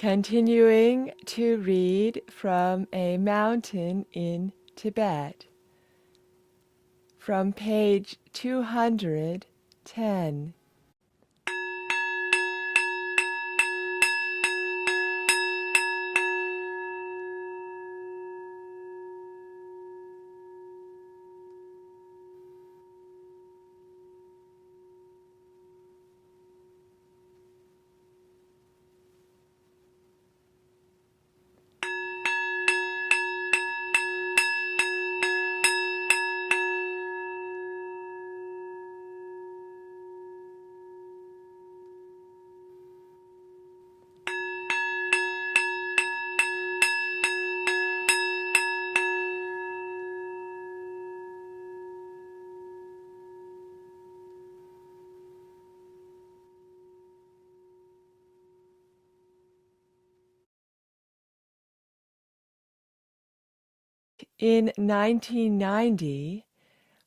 Continuing to read from A Mountain in Tibet, from page 210. In 1990,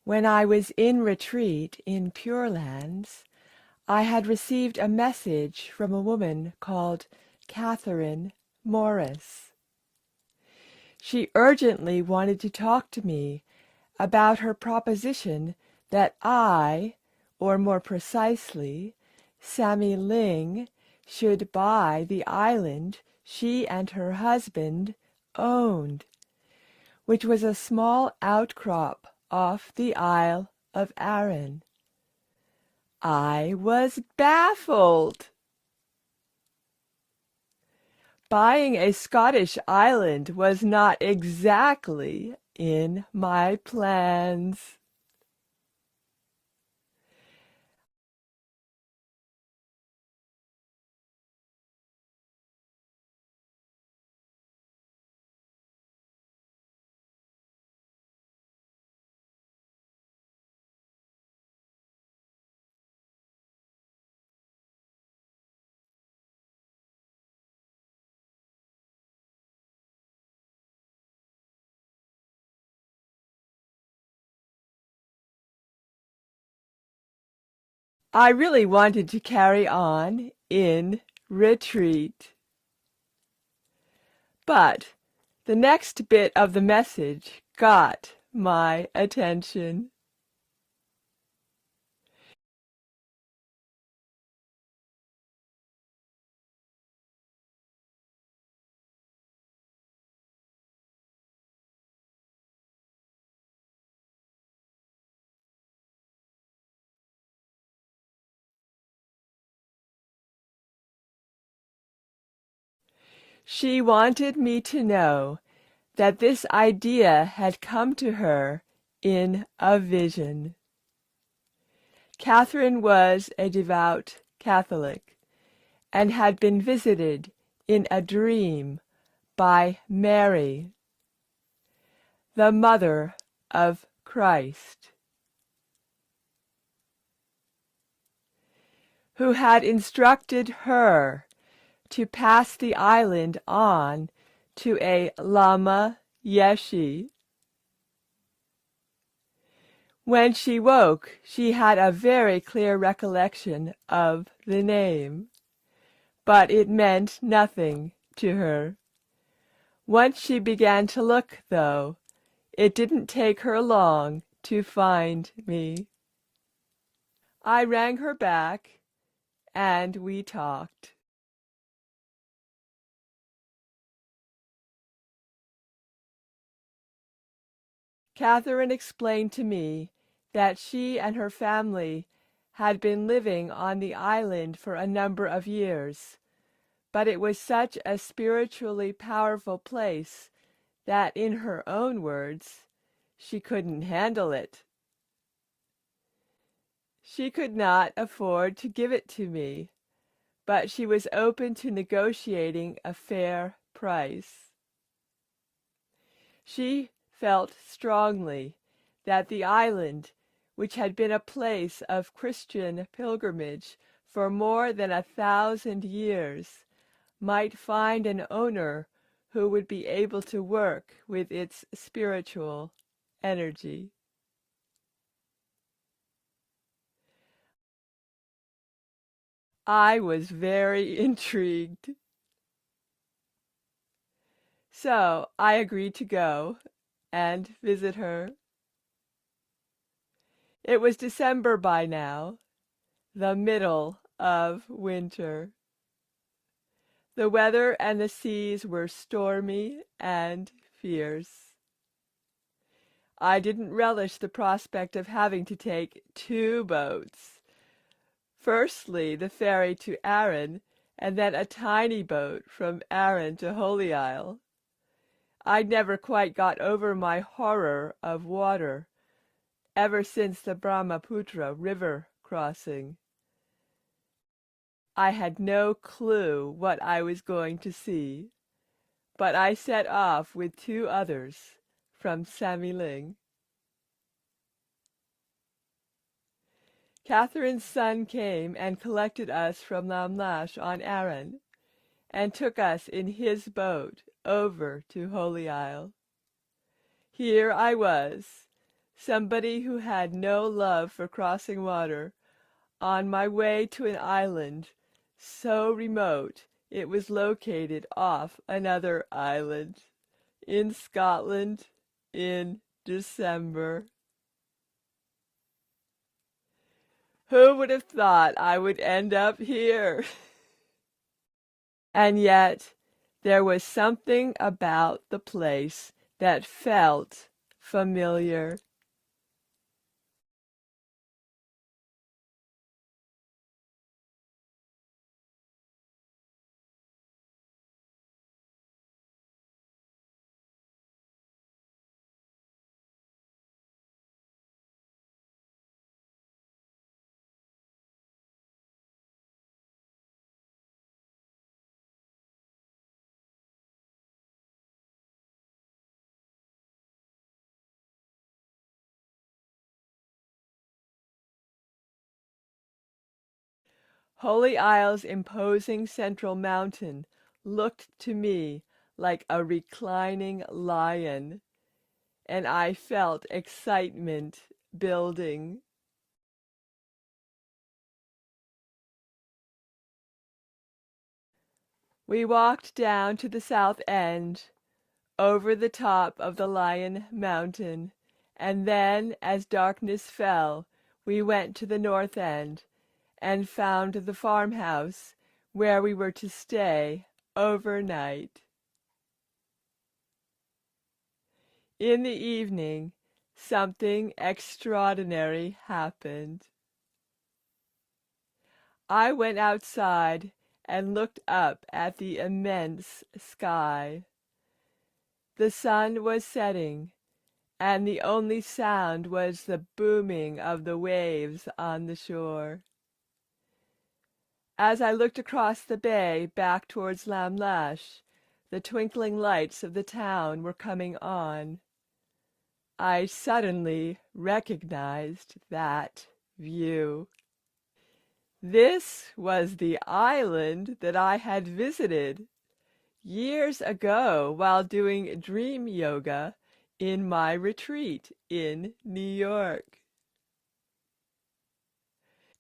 when I was in retreat in Pure Lands, I had received a message from a woman called Catherine Morris. She urgently wanted to talk to me about her proposition that I, or more precisely, Sammy Ling, should buy the island she and her husband owned, which was a small outcrop off the Isle of Arran. I was baffled. Buying a Scottish island was not exactly in my plans. I really wanted to carry on in retreat. But the next bit of the message got my attention. She wanted me to know that this idea had come to her in a vision. Catherine was a devout Catholic and had been visited in a dream by Mary, the mother of Christ, who had instructed her to pass the island on to a Lama Yeshe. When she woke, she had a very clear recollection of the name, but it meant nothing to her. Once she began to look, though, it didn't take her long to find me. I rang her back, and we talked. Catherine explained to me that she and her family had been living on the island for a number of years, but it was such a spiritually powerful place that, in her own words, she couldn't handle it. She could not afford to give it to me, but she was open to negotiating a fair price. She felt strongly that the island, which had been a place of Christian pilgrimage for more than 1,000 years, might find an owner who would be able to work with its spiritual energy. I was very intrigued. So I agreed to go and visit her. It was December by now, the middle of winter. The weather and the seas were stormy and fierce. I didn't relish the prospect of having to take two boats. Firstly, the ferry to Arran, and then a tiny boat from Arran to Holy Isle. I'd never quite got over my horror of water ever since the Brahmaputra river crossing. I had no clue what I was going to see, but I set off with two others from Samiling. Catherine's son came and collected us from Lamlash on Arran, and took us in his boat over to Holy Isle. Here I was, somebody who had no love for crossing water, on my way to an island so remote it was located off another island in Scotland in December. Who would have thought I would end up here? And yet there was something about the place that felt familiar. Holy Isle's imposing central mountain looked to me like a reclining lion, and I felt excitement building. We walked down to the south end, over the top of the Lion Mountain, and then, as darkness fell, we went to the north end and found the farmhouse where we were to stay overnight. In the evening, something extraordinary happened. I went outside and looked up at the immense sky. The sun was setting, and the only sound was the booming of the waves on the shore. As I looked across the bay back towards Lamlash, the twinkling lights of the town were coming on. I suddenly recognized that view. This was the island that I had visited years ago while doing dream yoga in my retreat in New York.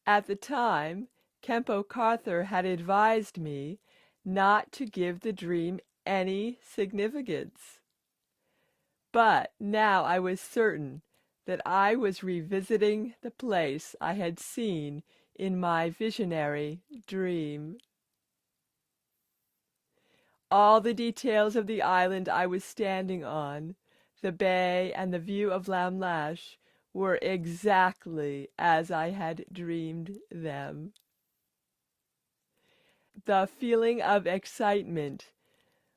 At the time, Khenpo Karthar had advised me not to give the dream any significance. But now I was certain that I was revisiting the place I had seen in my visionary dream. All the details of the island I was standing on, the bay and the view of Lamlash, were exactly as I had dreamed them. The feeling of excitement,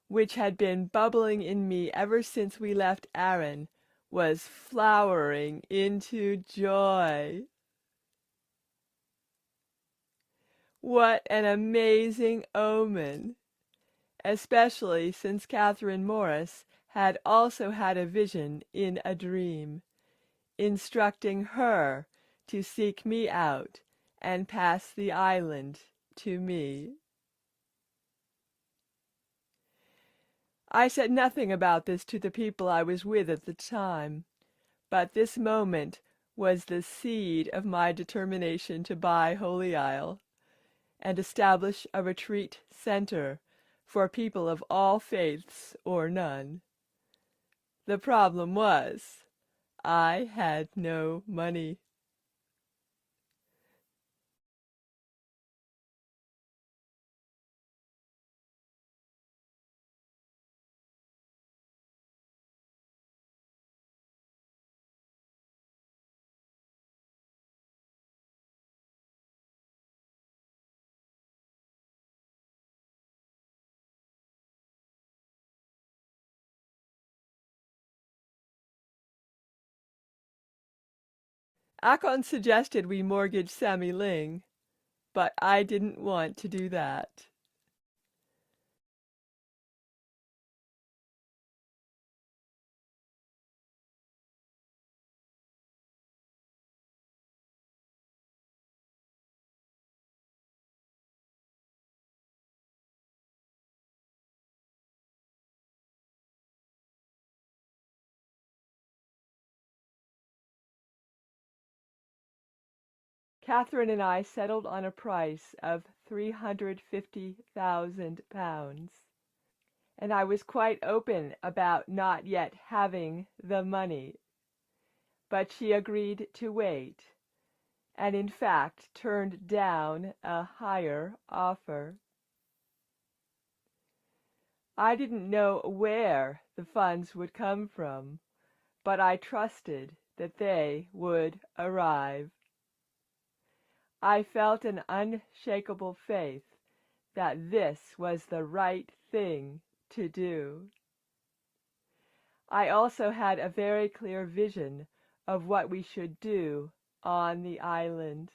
which had been bubbling in me ever since we left Arran, was flowering into joy. What an amazing omen! Especially since Catherine Morris had also had a vision in a dream, instructing her to seek me out and pass the island to me. I said nothing about this to the people I was with at the time, but this moment was the seed of my determination to buy Holy Isle and establish a retreat center for people of all faiths or none. The problem was, I had no money. Akon suggested we mortgage Sammy Ling, but I didn't want to do that. Catherine and I settled on a price of £350,000, and I was quite open about not yet having the money. But she agreed to wait, and in fact turned down a higher offer. I didn't know where the funds would come from, but I trusted that they would arrive. I felt an unshakable faith that this was the right thing to do. I also had a very clear vision of what we should do on the island.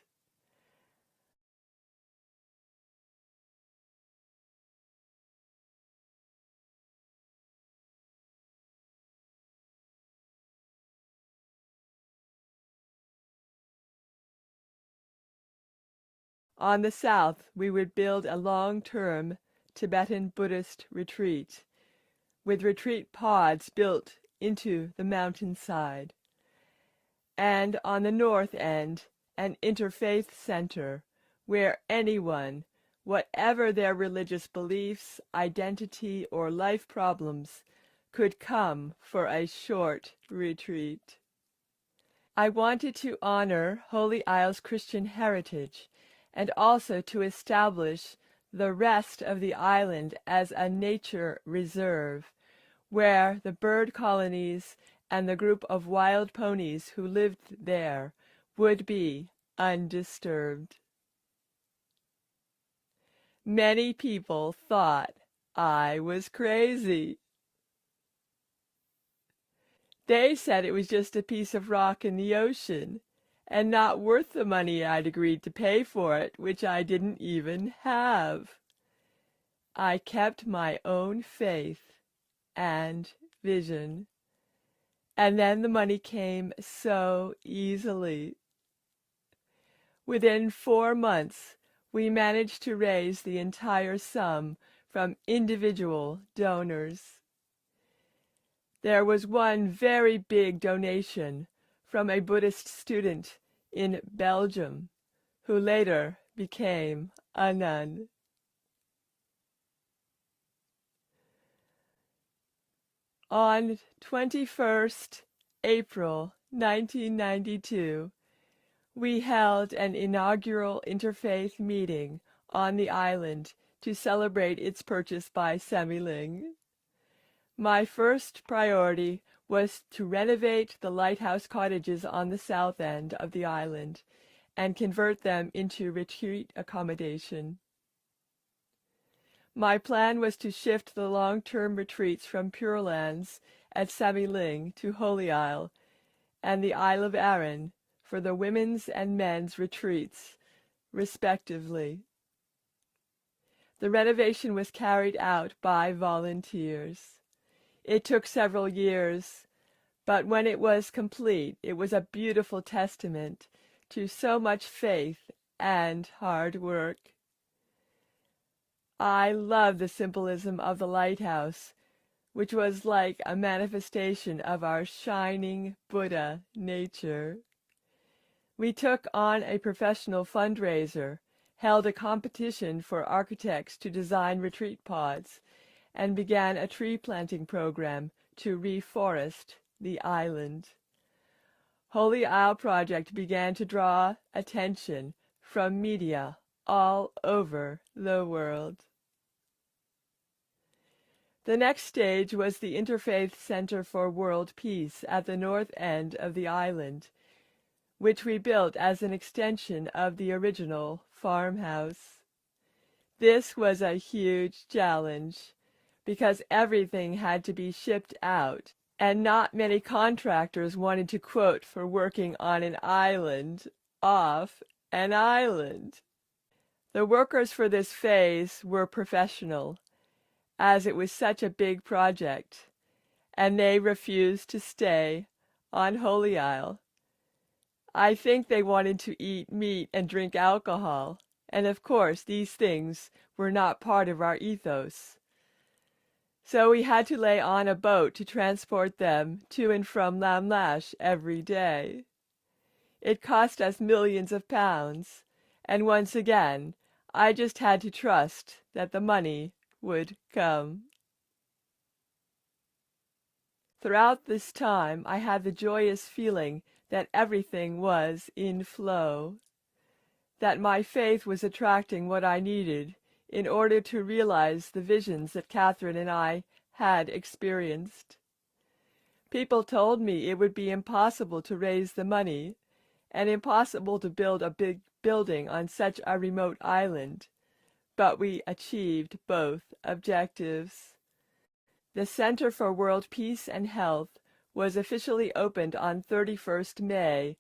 On the south, we would build a long-term Tibetan Buddhist retreat, with retreat pods built into the mountainside. And on the north end, an interfaith center where anyone, whatever their religious beliefs, identity, or life problems, could come for a short retreat. I wanted to honor Holy Isle's Christian heritage and also to establish the rest of the island as a nature reserve, where the bird colonies and the group of wild ponies who lived there would be undisturbed. Many people thought I was crazy. They said it was just a piece of rock in the ocean, and not worth the money I'd agreed to pay for it, which I didn't even have. I kept my own faith and vision, and then the money came so easily. Within 4 months, we managed to raise the entire sum from individual donors. There was one very big donation from a Buddhist student in Belgium, who later became a nun. On 21st April 1992, we held an inaugural interfaith meeting on the island to celebrate its purchase by Sammy Ling. My first priority was to renovate the lighthouse cottages on the south end of the island and convert them into retreat accommodation. My plan was to shift the long-term retreats from Pure Lands at Sammy Ling to Holy Isle and the Isle of Arran for the women's and men's retreats, respectively. The renovation was carried out by volunteers. It took several years, but when it was complete, it was a beautiful testament to so much faith and hard work. I love the symbolism of the lighthouse, which was like a manifestation of our shining Buddha nature. We took on a professional fundraiser held a competition for architects to design retreat pods and began a tree planting program to reforest the island. Holy Isle Project began to draw attention from media all over the world. The next stage was the Interfaith Center for World Peace at the north end of the island, which we built as an extension of the original farmhouse. This was a huge challenge because everything had to be shipped out, and not many contractors wanted to quote for working on an island off an island. The workers for this phase were professional, as it was such a big project, and they refused to stay on Holy Isle. I think they wanted to eat meat and drink alcohol, and of course these things were not part of our ethos. So we had to lay on a boat to transport them to and from Lam Lash every day. It cost us millions of pounds, and once again, I just had to trust that the money would come. Throughout this time, I had the joyous feeling that everything was in flow, that my faith was attracting what I needed in order to realize the visions that Catherine and I had experienced. People told me it would be impossible to raise the money and impossible to build a big building on such a remote island, but we achieved both objectives. The Center for World Peace and Health was officially opened on 31st May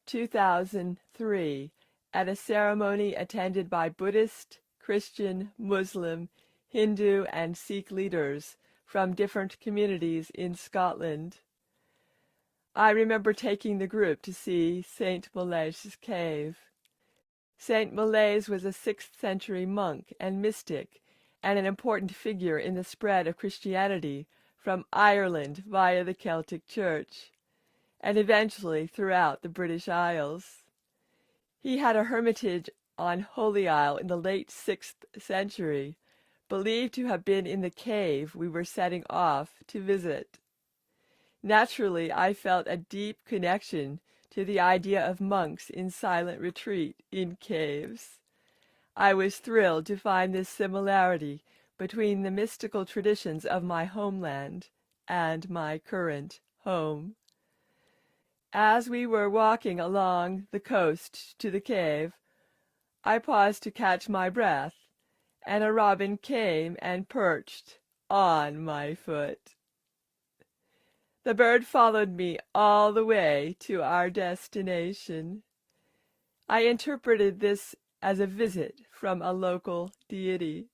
2003 at a ceremony attended by Buddhist, Christian, Muslim, Hindu, and Sikh leaders from different communities in Scotland. I remember taking the group to see St. Molaise's cave. St. Molais was a 6th century monk and mystic, and an important figure in the spread of Christianity from Ireland via the Celtic Church, and eventually throughout the British Isles. He had a hermitage on Holy Isle in the late 6th century, believed to have been in the cave we were setting off to visit. Naturally, I felt a deep connection to the idea of monks in silent retreat in caves. I was thrilled to find this similarity between the mystical traditions of my homeland and my current home. As we were walking along the coast to the cave, I paused to catch my breath, and a robin came and perched on my foot. The bird followed me all the way to our destination. I interpreted this as a visit from a local deity.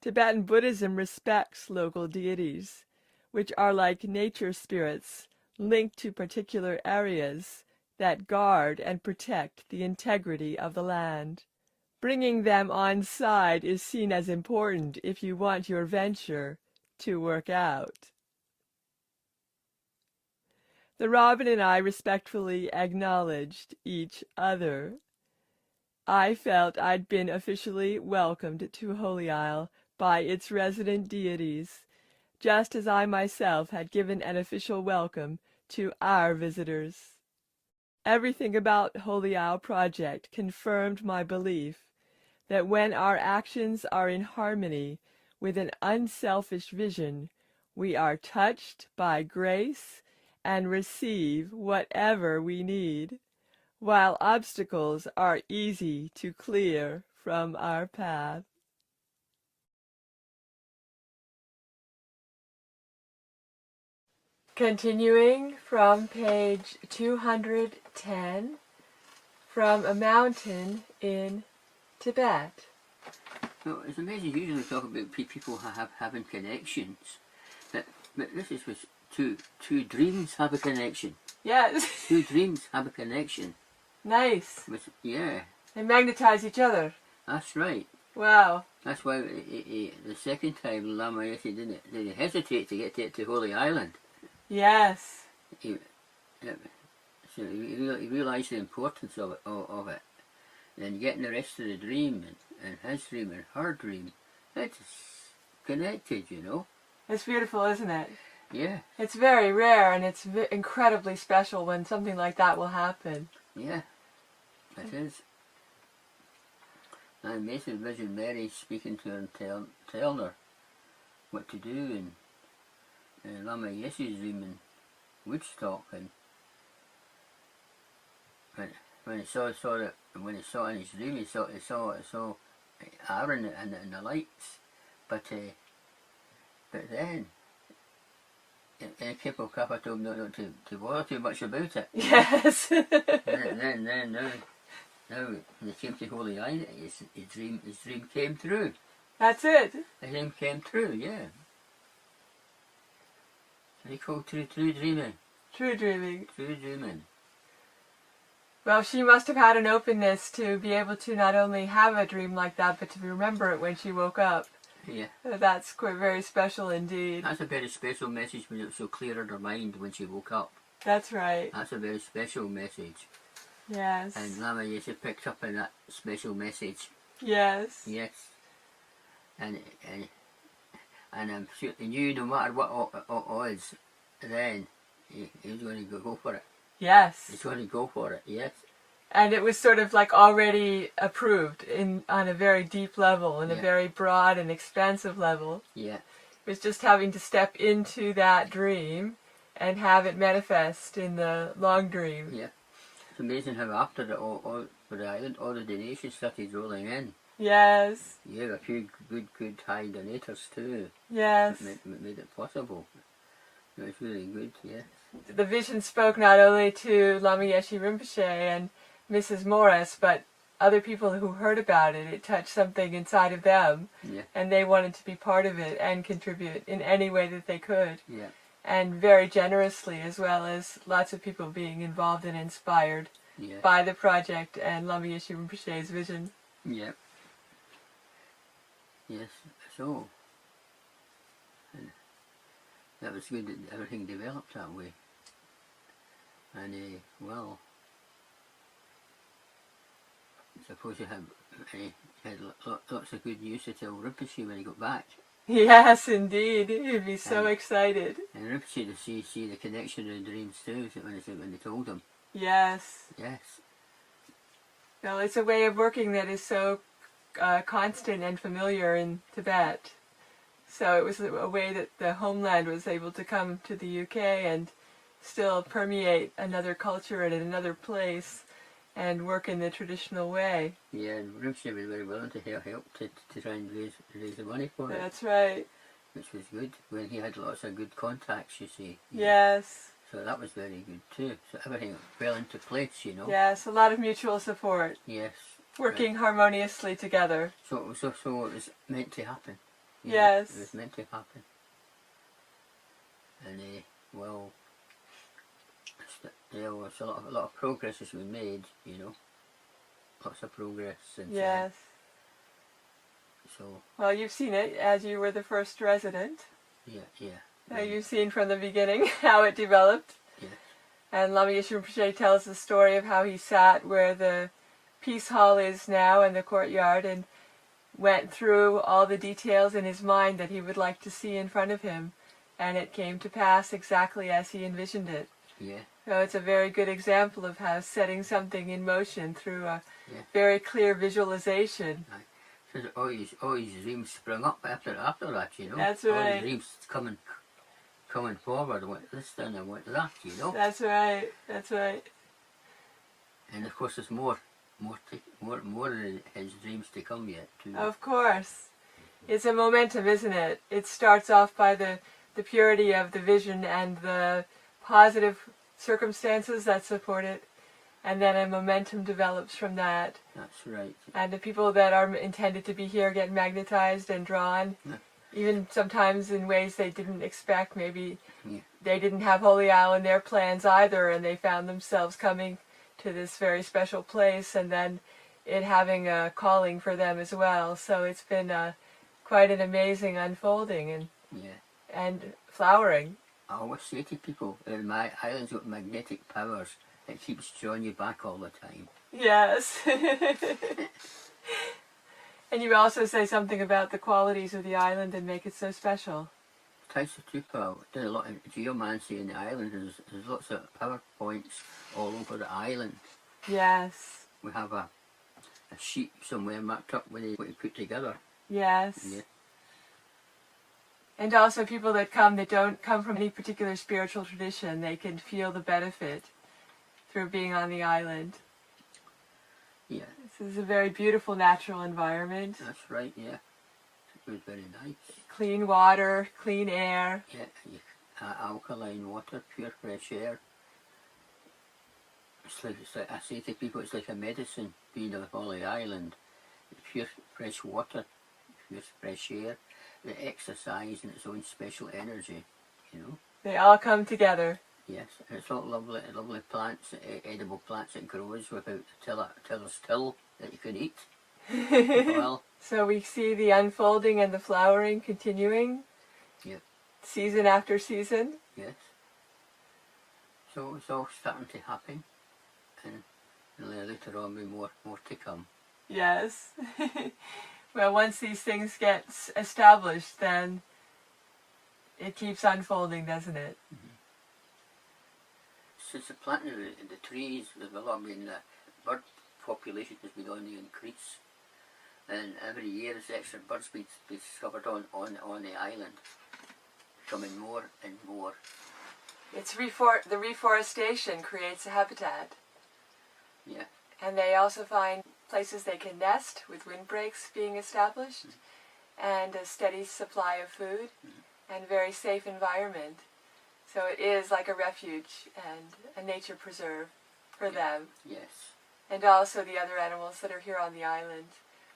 Tibetan Buddhism respects local deities, which are like nature spirits linked to particular areas that guard and protect the integrity of the land. Bringing them on side is seen as important if you want your venture to work out. The robin and I respectfully acknowledged each other. I felt I'd been officially welcomed to Holy Isle by its resident deities, just as I myself had given an official welcome to our visitors. Everything about Holy Isle Project confirmed my belief that when our actions are in harmony with an unselfish vision, we are touched by grace and receive whatever we need, while obstacles are easy to clear from our path. Continuing from page 210, from a mountain in Tibet. Well, it's amazing. You usually talk about people having connections, but this is with two dreams have a connection. Yes. Two dreams have a connection. Nice. Yeah. They magnetize each other. That's right. Wow. That's why the second time Lama Yeshe didn't hesitate to get to Holy Island. Yes. So So you realise the importance of it. And getting the rest of the dream, and his dream and her dream, it's connected, you know. It's beautiful, isn't it? Yeah. It's very rare, and it's incredibly special when something like that will happen. Yeah, it is. And amazing Vision Mary speaking to her and telling her what to do, and Lama Yeshe's dream in Woodstock, and when he saw that, when he saw in his dream, he saw Aaron and the lights, but then. And people told him not to bother too much about it. Yes. and then now when he came to Holy Island, his dream came true. That's it. His dream came true, yeah. They call true dreaming. True dreaming. True dreaming. Well, she must have had an openness to be able to not only have a dream like that, but to remember it when she woke up. Yeah. That's quite very special indeed. That's a very special message when it was so clear in her mind when she woke up. That's right. That's a very special message. Yes. And Lama Yeshe picked up on that special message. Yes. Yes. And I'm sure he knew no matter what odds, then he was going to go for it. Yes. He's going to go for it, yes. And it was sort of like already approved on a very deep level, and a very broad and expansive level. Yeah. It was just having to step into that dream and have it manifest in the long dream. Yeah. It's amazing how after all for the island, all the donations started rolling in. Yes. You have a few good high donators too. Yes. Made it possible. It was really good, yes. The vision spoke not only to Lama Yeshe Rinpoche and Mrs. Morris, but other people who heard about it. It touched something inside of them, and they wanted to be part of it and contribute in any way that they could. Yeah. And very generously, as well as lots of people being involved and inspired by the project and Lama Yeshe Rinpoche's vision. Yeah. Yes, so that was good that everything developed that way. And well, I suppose you had lots of good news to tell Rinpoche when he got back. Yes, indeed. He'd be so excited. And Rinpoche to see the connection in the dreams too, when they told him. Yes. Yes. Well, it's a way of working that is so constant and familiar in Tibet. So it was a way that the homeland was able to come to the UK and still permeate another culture and another place and work in the traditional way. Yeah, and Rinpoche was very willing to help to try and raise the money for it. That's right. Which was good, when he had lots of good contacts, you see. Yes. So that was very good too. So everything fell into place, you know. Yes, a lot of mutual support. Yes. Working harmoniously together. So it was meant to happen. Yes. It was meant to happen. And well, there was a lot of progress has been made, you know. Lots of progress. And yes. So. Well, you've seen it as you were the first resident. Yeah. Now you've seen from the beginning how it developed. Yeah. And Lama Yeshe Rinpoche tells the story of how he sat where the Peace Hall is now in the courtyard and went through all the details in his mind that he would like to see in front of him. And it came to pass exactly as he envisioned it. Yeah. So it's a very good example of how setting something in motion through a very clear visualization. So all his dreams sprung up after that, you know. That's right. All his dreams coming forward. I want this done, I want that, you know. That's right. That's right. And of course, there's more in his dreams to come yet too. Of course, it's a momentum, isn't it? It starts off by the purity of the vision and the positive circumstances that support it, and then a momentum develops from that. That's right. And the people that are intended to be here get magnetized and drawn, even sometimes in ways they didn't expect. Maybe they didn't have Holy Isle in their plans either, and they found themselves coming to this very special place, and then it having a calling for them as well. So it's been quite an amazing unfolding and flowering. I always say to people, my island's got magnetic powers it keeps drawing you back all the time. Yes. And you also say something about the qualities of the island that make it so special. Taisatupa did a lot of geomancy in the island. There's lots of power points all over the island. Yes. We have a sheet somewhere marked up what he put together. Yes. Yeah. And also people that don't come from any particular spiritual tradition, they can feel the benefit through being on the island. Yeah. This is a very beautiful natural environment. That's right, yeah. It was very nice. Clean water, clean air. Yeah, alkaline water, pure fresh air. It's like, I say to people, it's like a medicine being on the island. Pure fresh water, pure fresh air, the exercise and its own special energy, you know. They all come together. Yes, and it's all lovely plants, edible plants that grows without till it's till that you can eat. Well, so we see the unfolding and the flowering continuing. Yep. Season after season. Yes. So it's all starting to happen, and later on be more to come. Yes. Well, once these things get established, then it keeps unfolding, doesn't it? Mm-hmm. Since the planting of the trees, there's a lot. I mean, the bird population has been on the increase, and every year there's extra birds being discovered on the island, becoming more and more. It's the reforestation creates a habitat. Yeah. And they also find places they can nest with windbreaks being established, and a steady supply of food, and very safe environment. So it is like a refuge and a nature preserve for them. Yes. And also the other animals that are here on the island,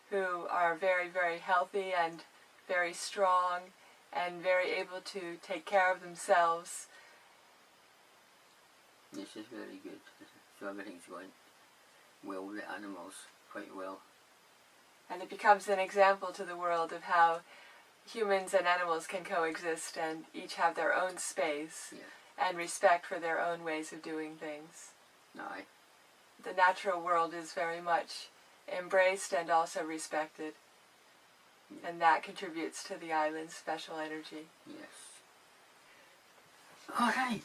who are very, very healthy and very strong and very able to take care of themselves. This is very good. So everything's going well with the animals, quite well. And it becomes an example to the world of how humans and animals can coexist and each have their own space, and respect for their own ways of doing things. Aye. The natural world is very much embraced and also respected. Yeah. And that contributes to the island's special energy. Yes. All right.